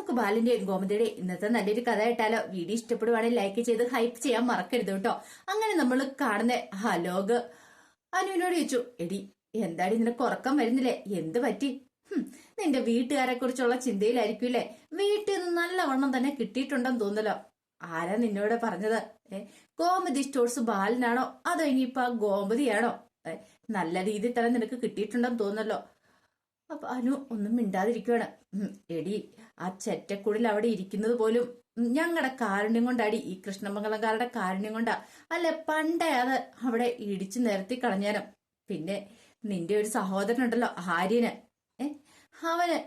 നമുക്ക് ബാലിന്റെ ഗോമതിയുടെ ഇന്നത്തെ നല്ലൊരു കഥ കേട്ടാലോ? വീഡിയോ ഇഷ്ടപ്പെടുവാണെങ്കിൽ ലൈക്ക് ചെയ്ത് ഹൈപ്പ് ചെയ്യാൻ മറക്കരുത് കേട്ടോ. അങ്ങനെ നമ്മൾ കാണുന്ന ഹലോഗ് അനുവിനോട് ചോദിച്ചു, എടി എന്താടി നിനക്ക് ഉറക്കം വരുന്നില്ലേ? എന്ത് പറ്റി? നിന്റെ വീട്ടുകാരെ കുറിച്ചുള്ള ചിന്തയിലായിരിക്കൂല്ലേ? വീട്ടിൽ നിന്ന് നല്ലവണ്ണം തന്നെ കിട്ടിയിട്ടുണ്ടെന്ന് തോന്നലോ. ആരാ നിന്നോട് പറഞ്ഞത്? ഗോമതി സ്റ്റോഴ്സ് ബാലനാണോ അതോ ഇനിയിപ്പോ ഗോമതിയാണോ? നല്ല രീതിയിൽ തന്നെ നിനക്ക് കിട്ടിയിട്ടുണ്ടെന്ന് തോന്നല്ലോ. അപ്പൊ അനു ഒന്നും മിണ്ടാതിരിക്കുവാണ്. എടി ആ ചെറ്റക്കുടിൽ അവിടെ ഇരിക്കുന്നത് പോലും ഞങ്ങളുടെ കാരുണ്യം കൊണ്ടാടി, ഈ കൃഷ്ണമംഗലംകാരുടെ കാരുണ്യം കൊണ്ടാ. അല്ല പണ്ടേ അത് അവിടെ ഇടിച്ചു നിരത്തി കളഞ്ഞാനും. പിന്നെ നിന്റെ ഒരു സഹോദരനുണ്ടല്ലോ ആര്യന്, അവന്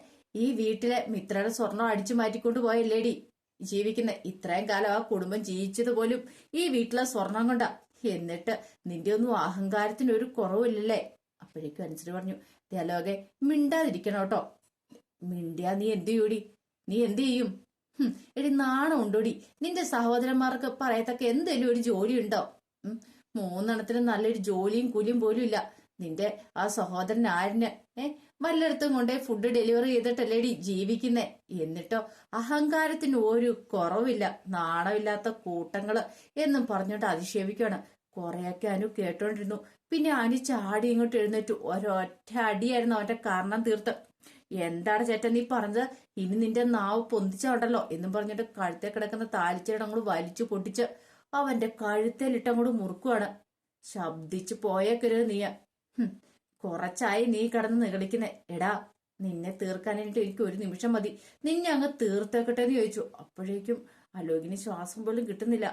ഈ വീട്ടിലെ മിത്രയുടെ സ്വർണം അടിച്ചു മാറ്റിക്കൊണ്ട് പോയല്ലേടി ജീവിക്കുന്ന. ഇത്രയും കാലം ആ കുടുംബം ജീവിച്ചത് പോലും ഈ വീട്ടിലെ സ്വർണം കൊണ്ടാ. എന്നിട്ട് നിന്റെ ഒന്നും അഹങ്കാരത്തിന് ഒരു കുറവില്ലല്ലേ? അപ്പോഴേക്കും അനുസരിച്ച് പറഞ്ഞു, ദേലോകെ മിണ്ടാതിരിക്കണം കേട്ടോ. മിണ്ടിയാ നീ എന്ത് ചെയ്യൂടി? നീ എന്ത് ചെയ്യും? എടി നാണം ഉണ്ടോടി? നിന്റെ സഹോദരന്മാർക്ക് പറയത്തക്ക എന്തെങ്കിലും ഒരു ജോലി ഉണ്ടോ? മൂന്നെണ്ണത്തിനും നല്ലൊരു ജോലിയും കൂലിയും പോലും ഇല്ല. നിന്റെ ആ സഹോദരൻ ആരിന് വല്ലയിടത്തും കൊണ്ടേ ഫുഡ് ഡെലിവറി ചെയ്തിട്ടല്ലേടി ജീവിക്കുന്നേ. എന്നിട്ടോ അഹങ്കാരത്തിന് ഒരു കുറവില്ല, നാണമില്ലാത്ത കൂട്ടങ്ങള് എന്നും പറഞ്ഞോണ്ട് അതിക്ഷേപിക്കുകയാണ്. കൊറേയൊക്കെ അനു കേട്ടോണ്ടിരുന്നു. പിന്നെ അനു ചാടി ഇങ്ങോട്ട് എഴുന്നേറ്റു. ഒരൊറ്റ അടിയായിരുന്നു അവന്റെ കാരണം തീർത്ത്. എന്താണ് ചേട്ടൻ നീ പറഞ്ഞത്? ഇനി നിന്റെ നാവ് പൊന്തിച്ചുണ്ടല്ലോ എന്നും പറഞ്ഞിട്ട് കഴുത്തെ കിടക്കുന്ന താലിച്ചേടങ്ങോട് വലിച്ചു പൊട്ടിച്ച് അവന്റെ കഴുത്തേലിട്ടങ്ങോട് മുറുക്കുവാണ്. ശബ്ദിച്ചു പോയേക്കരുത് നീ. കുറച്ചായി നീ കിടന്ന് നിഗളിക്കുന്നേ. എടാ നിന്നെ തീർക്കാനായിട്ട് എനിക്ക് ഒരു നിമിഷം മതി, നിന്നെ അങ്ങ് തീർത്തേക്കട്ടെ എന്ന് ചോദിച്ചു. അപ്പോഴേക്കും അലോകിന് ശ്വാസം പോലും കിട്ടുന്നില്ല.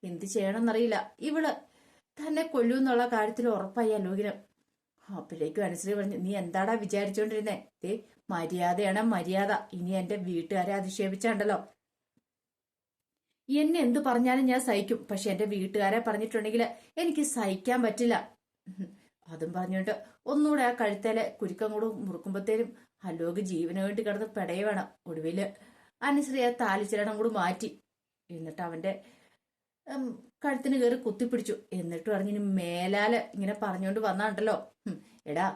എന്ത് ചെയ്യണമെന്നറിയില്ല. ഇവള് തന്നെ കൊല്ലുമെന്നുള്ള കാര്യത്തിൽ ഉറപ്പായി അലോകിന്. അപ്പോഴേക്കും അനുസരിച്ച് പറഞ്ഞു, നീ എന്താടാ വിചാരിച്ചോണ്ടിരുന്നേ? മര്യാദയാണ് മര്യാദ. ഇനി എന്റെ വീട്ടുകാരെ അധിക്ഷേപിച്ചാണ്ടല്ലോ. എന്നെ എന്തു പറഞ്ഞാലും ഞാൻ സഹിക്കും, പക്ഷെ എന്റെ വീട്ടുകാരെ പറഞ്ഞിട്ടുണ്ടെങ്കിൽ എനിക്ക് സഹിക്കാൻ പറ്റില്ല. അതും പറഞ്ഞോണ്ട് ഒന്നുകൂടെ ആ കഴുത്തേലെ കുരുക്കം കൂടെ മുറുക്കുമ്പോഴത്തേനും അലോക് ജീവന് വേണ്ടി കിടന്ന് പെടയുവാണ്. ഒടുവില് അനുസരി ആ താലിച്ചിരണം കൂടെ മാറ്റി. എന്നിട്ട് അവന്റെ കഴുത്തിന് കയറി കുത്തിപ്പിടിച്ചു. എന്നിട്ട് പറഞ്ഞു, മേലാല് ഇങ്ങനെ പറഞ്ഞോണ്ട് വന്നാണ്ടല്ലോ, എടാ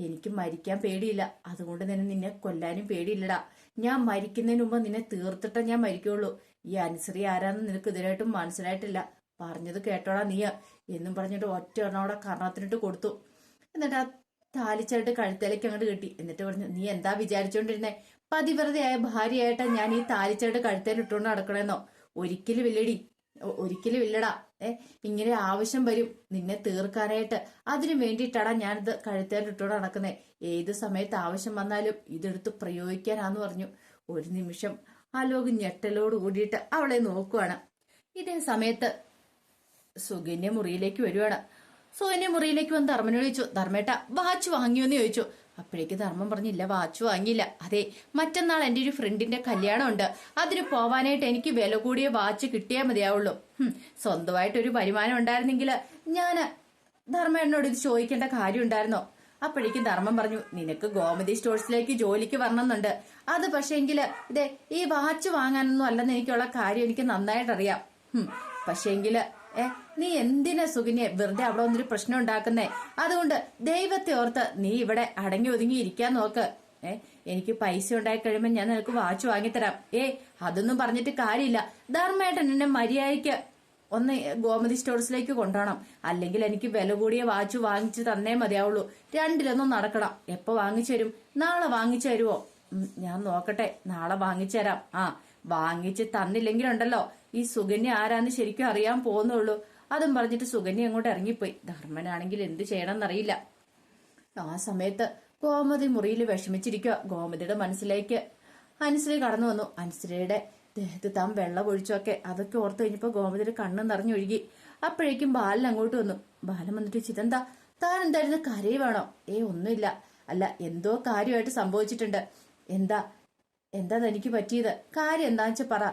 എനിക്ക് മരിക്കാൻ പേടിയില്ല, അതുകൊണ്ട് തന്നെ നിന്നെ കൊല്ലാനും പേടിയില്ലടാ. ഞാൻ മരിക്കുന്നതിന് മുമ്പ് നിന്നെ തീർത്തിട്ടേ ഞാൻ മരിക്കുള്ളൂ. ഈ അനുസരി ആരാന്ന് നിനക്ക് ഇതിനായിട്ടും മനസ്സിലായിട്ടില്ല. പറഞ്ഞത് കേട്ടോടാ നീ എന്നും പറഞ്ഞിട്ട് ഒറ്റ എണ്ണോടെ കർണത്തിനിട്ട് കൊടുത്തു. എന്നിട്ട് ആ താലിച്ചായിട്ട് കഴുത്തേലേക്ക് അങ്ങോട്ട് കെട്ടി. എന്നിട്ട് പറഞ്ഞു, നീ എന്താ വിചാരിച്ചോണ്ടിരുന്നേ? പതിവ്രതയായ ഭാര്യയായിട്ടാ ഞാൻ ഈ താലിച്ചായിട്ട് കഴുത്തേലിട്ടുകൊണ്ട് നടക്കണേന്നോ? ഒരിക്കലും ഇല്ലടി, ഒരിക്കലും ഇല്ലടാ. ഇങ്ങനെ ആവശ്യം വരും നിന്നെ തീർക്കാനായിട്ട്. അതിനു വേണ്ടിയിട്ടാടാ ഞാനിത് കഴുത്തേലിട്ടോണ്ട് നടക്കുന്നേ. ഏത് സമയത്ത് ആവശ്യം വന്നാലും ഇതെടുത്ത് പ്രയോഗിക്കാനാന്ന് പറഞ്ഞു. ഒരു നിമിഷം ആലോക് ഞെട്ടലോട് കൂടിയിട്ട് അവളെ നോക്കുവാണ്. ഇതേ സമയത്ത് സുകന്യ മുറിയിലേക്ക് വരുവാണ്. സുകന്യ മുറിയിലേക്ക് വന്ന് ധർമ്മനോട് ചോദിച്ചു, ധർമ്മേട്ട വാച്ച് വാങ്ങിയോന്ന് ചോദിച്ചു. അപ്പോഴേക്ക് ധർമ്മം പറഞ്ഞില്ല, വാച്ച് വാങ്ങിയില്ല. അതെ, മറ്റന്നാൾ എന്റെ ഒരു ഫ്രണ്ടിന്റെ കല്യാണം ഉണ്ട്, അതിന് പോവാനായിട്ട് എനിക്ക് വില കൂടിയ വാച്ച് കിട്ടിയാൽ മതിയാവുള്ളൂ. സ്വന്തമായിട്ടൊരു വരുമാനം ഉണ്ടായിരുന്നെങ്കിൽ ഞാൻ ധർമ്മേട്ടനോട് ഇത് ചോദിക്കേണ്ട കാര്യം ഉണ്ടായിരുന്നോ? അപ്പോഴേക്കും ധർമ്മം പറഞ്ഞു, നിനക്ക് ഗോമതി സ്റ്റോഴ്സിലേക്ക് ജോലിക്ക് വരണമെന്നുണ്ട്. അത് പക്ഷേങ്കില് ഇതേ ഈ വാച്ച് വാങ്ങാനൊന്നും അല്ലെന്ന് എനിക്കുള്ള കാര്യം എനിക്ക് നന്നായിട്ടറിയാം. പക്ഷേങ്കില് നീ എന്തിനാ സുകന്യെ വെറുതെ അവിടെ ഒന്നൊരു പ്രശ്നം ഉണ്ടാക്കുന്നേ? അതുകൊണ്ട് ദൈവത്തെ ഓർത്ത് നീ ഇവിടെ അടങ്ങി ഒതുങ്ങി ഇരിക്കാൻ നോക്ക്. എനിക്ക് പൈസ ഉണ്ടായി കഴിയുമ്പോൾ ഞാൻ നിനക്ക് വാച്ച് വാങ്ങിത്തരാം. അതൊന്നും പറഞ്ഞിട്ട് കാര്യമില്ല. ധർമ്മേട്ടൻ എന്നെ മര്യാദയ്ക്ക് ഒന്ന് ഗോമതി സ്റ്റോഴ്സിലേക്ക് കൊണ്ടുപോകണം. അല്ലെങ്കിൽ എനിക്ക് വില കൂടിയ വാച്ച് വാങ്ങിച്ചു തന്നേ മതിയാവുള്ളൂ. രണ്ടിലൊന്നും നടക്കണം. എപ്പോ വാങ്ങിച്ചു തരും? നാളെ വാങ്ങിച്ചു തരുമോ? ഞാൻ നോക്കട്ടെ, നാളെ വാങ്ങിച്ചു തരാം. വാങ്ങിച്ച് തന്നില്ലെങ്കിലുണ്ടല്ലോ ഈ സുകന്യ ആരാന്ന് ശരിക്കും അറിയാൻ പോകുന്നുള്ളൂ. അതും പറഞ്ഞിട്ട് സുകന്യ അങ്ങോട്ട് ഇറങ്ങിപ്പോയി. ധർമ്മനാണെങ്കിൽ എന്ത് ചെയ്യണമെന്നറിയില്ല. ആ സമയത്ത് ഗോമതി മുറിയിൽ വിഷമിച്ചിരിക്കുക. ഗോമതിയുടെ മനസ്സിലേക്ക് അനുശ്രീ കടന്നു വന്നു. അനുശ്രീയുടെ ദേഹത്ത് താൻ വെള്ളം ഒഴിച്ചൊക്കെ അതൊക്കെ ഓർത്ത് കഴിഞ്ഞപ്പോ ഗോമതിയുടെ കണ്ണ് നിറഞ്ഞൊഴുകി. അപ്പോഴേക്കും ബാലൻ അങ്ങോട്ട് വന്നു. ബാലൻ വന്നിട്ട്, ചിതെന്താ താൻ എന്തായിരുന്നു, കരയുവാണോ? ഒന്നുമില്ല. അല്ല, എന്തോ കാര്യമായിട്ട് സംഭവിച്ചിട്ടുണ്ട്. എന്താ തനിക്ക് പറ്റിയത്? കാര്യം എന്താന്ന് വെച്ചാ പറ.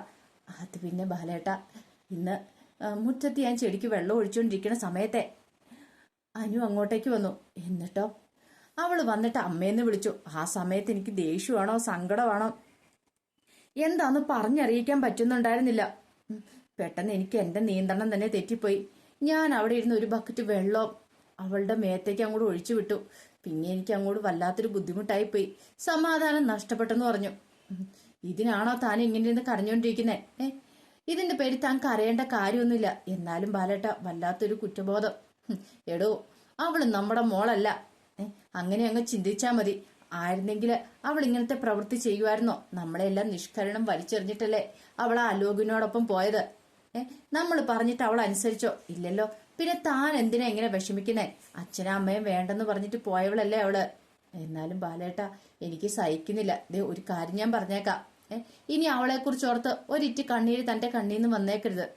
അത് പിന്നെ ബാലേട്ട, ഇന്ന് മുറ്റത്ത് ഞാൻ ചെടിക്ക് വെള്ളം ഒഴിച്ചുകൊണ്ടിരിക്കുന്ന സമയത്തെ അനു അങ്ങോട്ടേക്ക് വന്നു. എന്നിട്ടോ അവള് വന്നിട്ട് അമ്മയെന്ന് വിളിച്ചു. ആ സമയത്ത് എനിക്ക് ദേഷ്യമാണോ സങ്കടമാണോ എന്താന്ന് പറഞ്ഞറിയിക്കാൻ പറ്റുന്നുണ്ടായിരുന്നില്ല. പെട്ടെന്ന് എനിക്ക് എന്റെ നിയന്ത്രണം തന്നെ തെറ്റിപ്പോയി. ഞാൻ അവിടെ ഇരുന്ന് ഒരു ബക്കറ്റ് വെള്ളം അവളുടെ മേത്തേക്ക് അങ്ങോട്ട് ഒഴിച്ചു വിട്ടു. പിന്നെ എനിക്ക് അങ്ങോട്ട് വല്ലാത്തൊരു ബുദ്ധിമുട്ടായിപ്പോയി. സമാധാനം നഷ്ടപ്പെട്ടെന്ന് പറഞ്ഞു. ഇതിനാണോ താൻ ഇങ്ങനെ ഇരുന്ന് കരഞ്ഞോണ്ടിരിക്കുന്നേ? ഇതിന്റെ പേര് താൻ കരയേണ്ട കാര്യമൊന്നുമില്ല. എന്നാലും ബാലേട്ട വല്ലാത്തൊരു കുറ്റബോധം. എടോ, അവള് നമ്മുടെ മോളല്ല. അങ്ങനെ അങ്ങ് ചിന്തിച്ചാ മതി. ആയിരുന്നെങ്കിൽ അവൾ ഇങ്ങനത്തെ പ്രവൃത്തി ചെയ്യുമായിരുന്നോ? നമ്മളെല്ലാം നിഷ്കരണം വലിച്ചെറിഞ്ഞിട്ടല്ലേ അവൾ ആ അലോകിനോടൊപ്പം പോയത്. നമ്മൾ പറഞ്ഞിട്ട് അവൾ അനുസരിച്ചോ? ഇല്ലല്ലോ. പിന്നെ താൻ എന്തിനാ ഇങ്ങനെ വിഷമിക്കുന്നേ? അച്ഛനും അമ്മയും വേണ്ടെന്ന് പറഞ്ഞിട്ട് പോയവളല്ലേ അവള്. എന്നാലും ബാലേട്ട എനിക്ക് സഹിക്കുന്നില്ല. ദേ ഒരു കാര്യം ഞാൻ പറഞ്ഞേക്കാം. ഇനി അവളെ കുറിച്ച് ഓർത്ത് ഒരിറ്റ് കണ്ണീര് തന്റെ കണ്ണീന്ന് വന്നേക്കരുത്.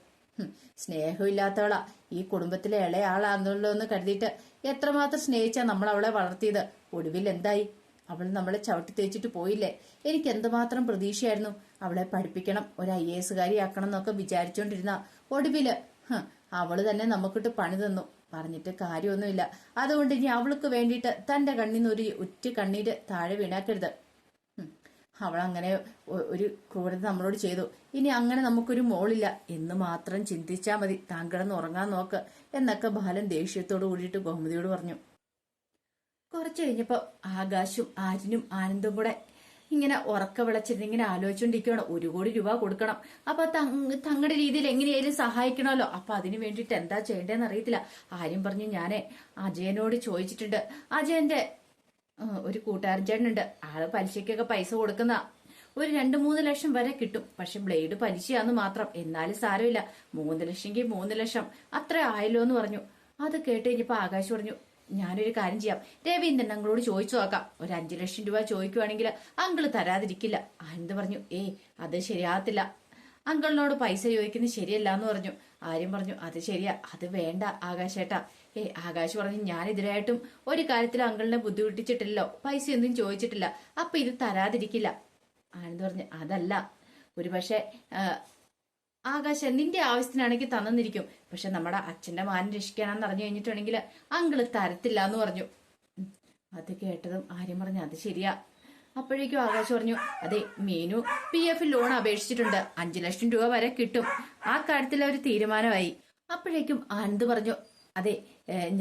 സ്നേഹമില്ലാത്തവളാ. ഈ കുടുംബത്തിലെ ഇളയ ആളാന്നുള്ളൂ എന്ന് കരുതിയിട്ട് എത്രമാത്രം സ്നേഹിച്ചാ നമ്മൾ അവളെ വളർത്തിയത്. ഒടുവിൽ എന്തായി? അവൾ നമ്മളെ ചവിട്ടി തേച്ചിട്ട് പോയില്ലേ? എനിക്ക് എന്തുമാത്രം പ്രതീക്ഷയായിരുന്നു അവളെ പഠിപ്പിക്കണം, ഒരു IAS കാരിയാക്കണം എന്നൊക്കെ വിചാരിച്ചോണ്ടിരുന്ന ഒടുവില് അവള് തന്നെ നമുക്കിട്ട് പണി തന്നു. പറഞ്ഞിട്ട് കാര്യമൊന്നുമില്ല. അതുകൊണ്ട് ഇനി അവൾക്ക് വേണ്ടിയിട്ട് തന്റെ കണ്ണീന്ന് ഒരു ഉറ്റ കണ്ണീര് താഴെ വീണാക്കരുത്. അവളങ്ങനെ ഒരു ക്രൂരത നമ്മളോട് ചെയ്തു. ഇനി അങ്ങനെ നമുക്കൊരു മോളില്ല എന്ന് മാത്രം ചിന്തിച്ചാ മതി. താൻ കിടന്ന് ഉറങ്ങാൻ നോക്ക് എന്നൊക്കെ ബാലൻ ദേഷ്യത്തോട് കൂടിയിട്ട് ഗോമതിയോട് പറഞ്ഞു. കുറച്ചു കഴിഞ്ഞപ്പോ ആകാശും ആര്യനും ആനന്ദും കൂടെ ഇങ്ങനെ ഉറക്ക വിളച്ചിരുന്ന് ഇങ്ങനെ ആലോചിച്ചോണ്ടിരിക്കുകയാണ്. 1 കോടി രൂപ കൊടുക്കണം. അപ്പൊ തങ്ങളുടെ രീതിയിൽ എങ്ങനെയായാലും സഹായിക്കണമല്ലോ. അപ്പൊ അതിന് വേണ്ടിയിട്ട് എന്താ ചെയ്യേണ്ടതെന്ന് അറിയത്തില്ല. ആര്യം പറഞ്ഞു, ഞാനേ അജയനോട് ചോദിച്ചിട്ടുണ്ട്. അജയന്റെ ഒരു കൂട്ടുകാരൻ ചേട്ടനുണ്ട്. ആള് പലിശക്കൊക്കെ പൈസ കൊടുക്കുന്ന ഒരു 2-3 ലക്ഷം വരെ കിട്ടും. പക്ഷെ ബ്ലേഡ് പലിശയാന്ന് മാത്രം. എന്നാലും സാരമില്ല, 3 ലക്ഷമെങ്കിൽ 3 ലക്ഷം അത്ര ആയല്ലോ എന്ന് പറഞ്ഞു. അത് കേട്ട് കഴിഞ്ഞപ്പോ ആകാശ് പറഞ്ഞു, ഞാനൊരു കാര്യം ചെയ്യാം, രവീന്ദ്രൻ അങ്ങളോട് ചോദിച്ചു നോക്കാം. ഒരു 5 ലക്ഷം രൂപ ചോദിക്കുവാണെങ്കിൽ അങ്കിള് തരാതിരിക്കില്ല. ആനന്ദ് പറഞ്ഞു, അത് ശരിയാകത്തില്ല, അങ്കിളിനോട് പൈസ ചോദിക്കുന്നത് ശരിയല്ല എന്ന് പറഞ്ഞു. ആര്യം പറഞ്ഞു, അത് ശരിയാ, അത് വേണ്ട ആകാശേട്ടാ. ആകാശ് പറഞ്ഞു, ഞാൻ ഇതിനായിട്ടും ഒരു കാര്യത്തിൽ അങ്കിളിനെ ബുദ്ധിമുട്ടിച്ചിട്ടില്ലല്ലോ, പൈസ ഒന്നും ചോദിച്ചിട്ടില്ല, അപ്പൊ ഇത് തരാതിരിക്കില്ല. ആനന്ദ് പറഞ്ഞു, അതല്ല, ഒരു പക്ഷെ ആകാശം നിന്റെ ആവശ്യത്തിനാണെങ്കിൽ തന്നിരിക്കും. പക്ഷെ നമ്മുടെ അച്ഛന്റെ മാനം രക്ഷിക്കാനാന്ന് അറിഞ്ഞു കഴിഞ്ഞിട്ടുണ്ടെങ്കിൽ അങ്കിള് തരത്തില്ല എന്ന് പറഞ്ഞു. അത് കേട്ടതും ആര്യം പറഞ്ഞു, അത് ശരിയാ. അപ്പോഴേക്കും ആകാശ് പറഞ്ഞു, അതെ, മീനു PF ലോൺ അപേക്ഷിച്ചിട്ടുണ്ട്, 5 ലക്ഷം രൂപ വരെ കിട്ടും. ആ കാര്യത്തിൽ ഒരു തീരുമാനമായി. അപ്പോഴേക്കും ആനന്ദ് പറഞ്ഞു, അതെ,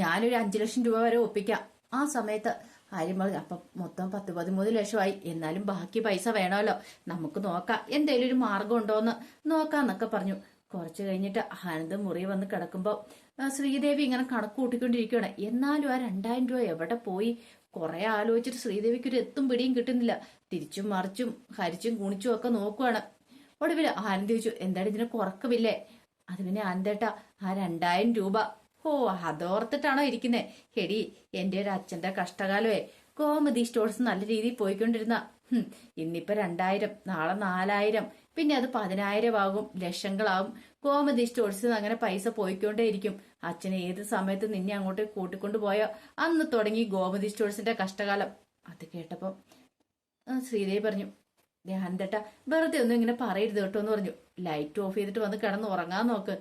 ഞാനൊരു 5 ലക്ഷം രൂപ വരെ ഒപ്പിക്കാം. ആ സമയത്ത് ആര്യം പറഞ്ഞു, അപ്പൊ മൊത്തം 10-13 ലക്ഷമായി. എന്നാലും ബാക്കി പൈസ വേണമല്ലോ, നമുക്ക് നോക്കാം, എന്തേലും ഒരു മാർഗം ഉണ്ടോന്ന് നോക്കാന്നൊക്കെ പറഞ്ഞു. കുറച്ചു കഴിഞ്ഞിട്ട് ആനന്ദ് മുറി വന്ന് കിടക്കുമ്പോ ശ്രീദേവി ഇങ്ങനെ കണക്ക് കൂട്ടിക്കൊണ്ടിരിക്കുകയാണ്. എന്നാലും ആ 2000 രൂപ എവിടെ പോയി? കുറെ ആലോചിച്ചിട്ട് ശ്രീദേവിക്ക് ഒരു എത്തും പിടിയും കിട്ടുന്നില്ല. തിരിച്ചും മറിച്ചും ഹരിച്ചും കുണിച്ചും ഒക്കെ നോക്കുവാണ്. ഒടുവിൽ ആനന്ദ് ചോദിച്ചു, എന്താണ് ഇതിനൊക്കെ ഉറക്കമില്ലേ? അത് പിന്നെ ആനന്ദേട്ടാ, ആ 2000 രൂപ അതോർത്തിട്ടാണോ ഇരിക്കുന്നേ? ഹെടി, എന്റെ ഒരു അച്ഛന്റെ കഷ്ടകാലമേ. ഗോമതി സ്റ്റോഴ്സ് നല്ല രീതിയിൽ പോയിക്കൊണ്ടിരുന്ന ഇന്നിപ്പോ 2000, നാളെ 4000, പിന്നെ അത് 10,000 ആകും, ലക്ഷങ്ങളാവും. ഗോമതി സ്റ്റോഴ്സിൽ അങ്ങനെ പൈസ പോയിക്കൊണ്ടേയിരിക്കും. അച്ഛനെ ഏത് സമയത്ത് നിന്നെ അങ്ങോട്ട് കൂട്ടിക്കൊണ്ടു പോയോ അന്ന് തുടങ്ങി ഗോമതി സ്റ്റോഴ്സിന്റെ കഷ്ടകാലം. അത് കേട്ടപ്പോ ശ്രീദേവി പറഞ്ഞു, ധ്യാനത്തേട്ടാ, വെറുതെ ഒന്നും ഇങ്ങനെ പറയരുത് കേട്ടോ എന്ന് പറഞ്ഞു. ലൈറ്റ് ഓഫ് ചെയ്തിട്ട് വന്ന് കിടന്ന് ഉറങ്ങാൻ നോക്ക്.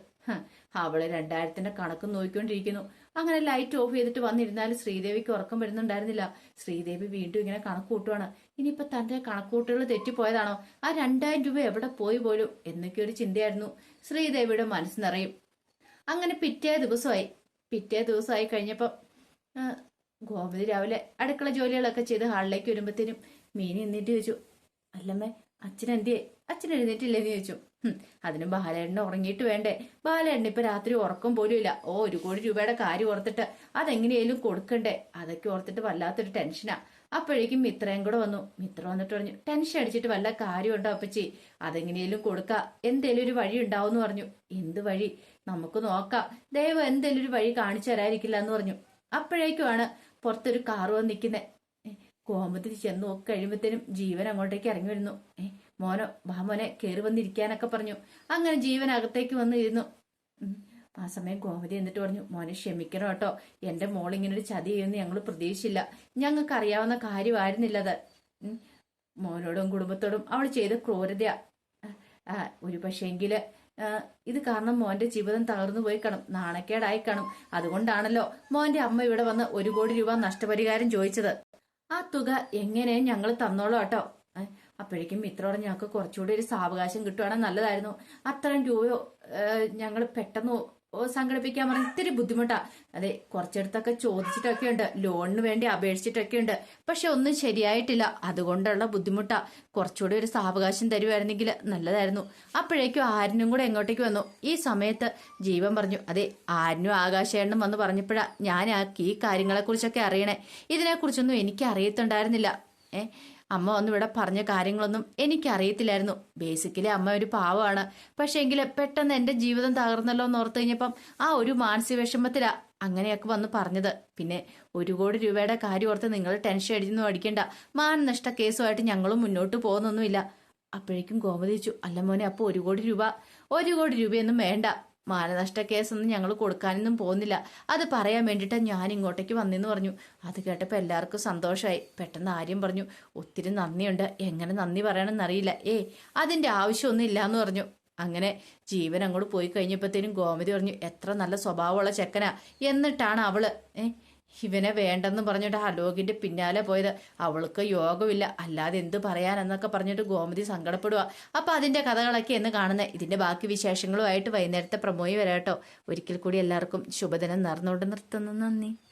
അവള് 2000ന്റെ കണക്ക് നോക്കിക്കൊണ്ടിരിക്കുന്നു. അങ്ങനെ ലൈറ്റ് ഓഫ് ചെയ്തിട്ട് വന്നിരുന്നാലും ശ്രീദേവിക്ക് ഉറക്കം വരുന്നുണ്ടായിരുന്നില്ല. ശ്രീദേവി വീണ്ടും ഇങ്ങനെ കണക്ക് കൂട്ടുവാണ്. ഇനിയിപ്പൊ തന്റെ കണക്കൂട്ടുകൾ തെറ്റിപ്പോയതാണോ? ആ 2000 രൂപ എവിടെ പോയി പോലും എന്നൊക്കെ ഒരു ചിന്തയായിരുന്നു ശ്രീദേവിയുടെ മനസ്സ് നിറയും. അങ്ങനെ പിറ്റേ ദിവസമായി കഴിഞ്ഞപ്പോ ഗോമതി രാവിലെ അടുക്കള ജോലികളൊക്കെ ചെയ്ത് ഹാളിലേക്ക് വരുമ്പത്തേനും മീനി എന്നിട്ട് ചോദിച്ചു, അല്ലമ്മേ, അച്ഛൻ എഴുന്നേറ്റില്ലെന്ന് ചോദിച്ചു. അതിനും ബാലേട്ടനെ ഉറങ്ങിയിട്ട് വേണ്ടേ? ബാലേട്ടന് ഇപ്പൊ രാത്രി ഉറക്കം പോലും ഇല്ല. 1 കോടി രൂപയുടെ കാര്യം ഓർത്തിട്ട് അതെങ്ങനെയാലും കൊടുക്കണ്ടേ? അതൊക്കെ ഓർത്തിട്ട് വല്ലാത്തൊരു ടെൻഷനാ. അപ്പോഴേക്കും മിത്രയും കൂടെ വന്നു. മിത്ര വന്നിട്ട് പറഞ്ഞു, ടെൻഷൻ അടിച്ചിട്ട് വല്ല കാര്യമുണ്ടോ അപ്പച്ചി? അതെങ്ങനെയാലും കൊടുക്ക, എന്തേലും ഒരു വഴി ഉണ്ടാവും എന്ന് പറഞ്ഞു. എന്ത് വഴി? നമുക്ക് നോക്കാം, ദൈവം എന്തേലും ഒരു വഴി കാണിച്ചു തരാതിരിക്കില്ല എന്ന് പറഞ്ഞു. അപ്പോഴേക്കുമാണ് പുറത്തൊരു കാറ് വന്ന് നിൽക്കുന്നത്. ഗോമതി ചെന്ന് നോക്കി കഴിയുമ്പത്തേനും ജീവൻ അങ്ങോട്ടേക്ക് ഇറങ്ങി വരുന്നു. മോനോ, മോനെ കയറി വന്നിരിക്കാനൊക്കെ പറഞ്ഞു. അങ്ങനെ ജീവൻ അകത്തേക്ക് വന്നിരുന്നു. ആ സമയം ഗോമതി എന്നിട്ട് പറഞ്ഞു, മോനെ ക്ഷമിക്കണം കേട്ടോ, എന്റെ മോൾ ഇങ്ങനെ ഒരു ചതി ചെയ്യുമെന്ന് ഞങ്ങൾ പ്രതീക്ഷിച്ചില്ല. ഞങ്ങൾക്ക് അറിയാവുന്ന കാര്യമായിരുന്നില്ലത്. മോനോടും കുടുംബത്തോടും അവൾ ചെയ്ത ക്രൂരതയാ. ഒരു പക്ഷേങ്കില് ഇത് കാരണം മോന്റെ ജീവിതം തകർന്നു പോയി കാണും, നാണക്കേടായി കാണും. അതുകൊണ്ടാണല്ലോ മോന്റെ അമ്മ ഇവിടെ വന്ന് 1 കോടി രൂപ നഷ്ടപരിഹാരം ചോദിച്ചത്. ആ തുക എങ്ങനെയും ഞങ്ങൾ തന്നോളാം കേട്ടോ. അപ്പോഴേക്കും മിത്രോടെ ഞങ്ങൾക്ക് കുറച്ചുകൂടി ഒരു സാവകാശം കിട്ടുവാണെങ്കിൽ നല്ലതായിരുന്നു. അത്രയും രൂപയോ ഞങ്ങൾ പെട്ടെന്ന് സംഘടിപ്പിക്കാൻ പറഞ്ഞ ഇത്തിരി ബുദ്ധിമുട്ടാ. അതെ, കുറച്ചിടത്തൊക്കെ ചോദിച്ചിട്ടൊക്കെ ഉണ്ട്, ലോണിന് വേണ്ടി അപേക്ഷിച്ചിട്ടൊക്കെ ഉണ്ട്, പക്ഷെ ഒന്നും ശരിയായിട്ടില്ല. അതുകൊണ്ടുള്ള ബുദ്ധിമുട്ടാ. കുറച്ചുകൂടി ഒരു സാവകാശം തരുമായിരുന്നെങ്കിൽ നല്ലതായിരുന്നു. അപ്പോഴേക്കും ആരിനും കൂടെ എങ്ങോട്ടേക്ക് വന്നു. ഈ സമയത്ത് ജീവൻ പറഞ്ഞു, അതെ, ആരിനും ആകാശേണ്ണും വന്ന് പറഞ്ഞപ്പോഴാ ഞാൻ ഈ കാര്യങ്ങളെക്കുറിച്ചൊക്കെ അറിയണേ. ഇതിനെക്കുറിച്ചൊന്നും എനിക്ക് അറിയത്തുണ്ടായിരുന്നില്ല. അമ്മ വന്ന് ഇവിടെ പറഞ്ഞ കാര്യങ്ങളൊന്നും എനിക്കറിയത്തില്ലായിരുന്നു. ബേസിക്കലി അമ്മ ഒരു പാവമാണ്. പക്ഷെ എങ്കിൽ പെട്ടെന്ന് എന്റെ ജീവിതം തകർന്നല്ലോ എന്ന് ഓർത്ത് കഴിഞ്ഞപ്പം ആ ഒരു മാനസിക വിഷമത്തിലാ അങ്ങനെയൊക്കെ വന്ന് പറഞ്ഞത്. പിന്നെ 1 കോടി രൂപയുടെ കാര്യം ഓർത്ത് നിങ്ങൾ ടെൻഷൻ അടിച്ചൊന്നും അടിക്കണ്ട. മാനനഷ്ട കേസുമായിട്ട് ഞങ്ങളും മുന്നോട്ട് പോകുന്നൊന്നുമില്ല. അപ്പോഴേക്കും ഗോമതിച്ചു, അല്ല മോനെ, അപ്പൊ 1 കോടി രൂപ? 1 കോടി രൂപയൊന്നും വേണ്ട. മാനനഷ്ട കേസൊന്നും ഞങ്ങൾ കൊടുക്കാനൊന്നും പോകുന്നില്ല. അത് പറയാൻ വേണ്ടിയിട്ടാ ഞാൻ ഇങ്ങോട്ടേക്ക് വന്നെന്ന് പറഞ്ഞു. അത് കേട്ടപ്പോൾ എല്ലാവർക്കും സന്തോഷമായി. പെട്ടെന്ന് ആര്യം പറഞ്ഞു, ഒത്തിരി നന്ദിയുണ്ട്. എങ്ങനെ നന്ദി പറയണമെന്നറിയില്ല. അതിന്റെ ആവശ്യമൊന്നും ഇല്ലാന്ന് പറഞ്ഞു. അങ്ങനെ ജീവൻ അങ്ങോട്ട് പോയി കഴിഞ്ഞപ്പോഴത്തേനും ഗോമതി പറഞ്ഞു, എത്ര നല്ല സ്വഭാവമുള്ള ചെക്കനാ. എന്നിട്ടാണ് അവള് ഇവനെ വേണ്ടെന്ന് പറഞ്ഞിട്ട് അലോകിന്റെ പിന്നാലെ പോയത്. അവൾക്ക് യോഗമില്ല, അല്ലാതെ എന്ത് പറയാനെന്നൊക്കെ പറഞ്ഞിട്ട് ഗോമതി സങ്കടപ്പെടുക. അപ്പൊ അതിന്റെ കഥകളൊക്കെ എന്ന് കാണുന്നത്. ഇതിന്റെ ബാക്കി വിശേഷങ്ങളുമായിട്ട് വൈകുന്നേരത്തെ പ്രമോയി വരാട്ടോ. ഒരിക്കൽ കൂടി എല്ലാവർക്കും ശുഭദിനം നേർന്നുകൊണ്ട് നിർത്തുന്നു. നന്ദി.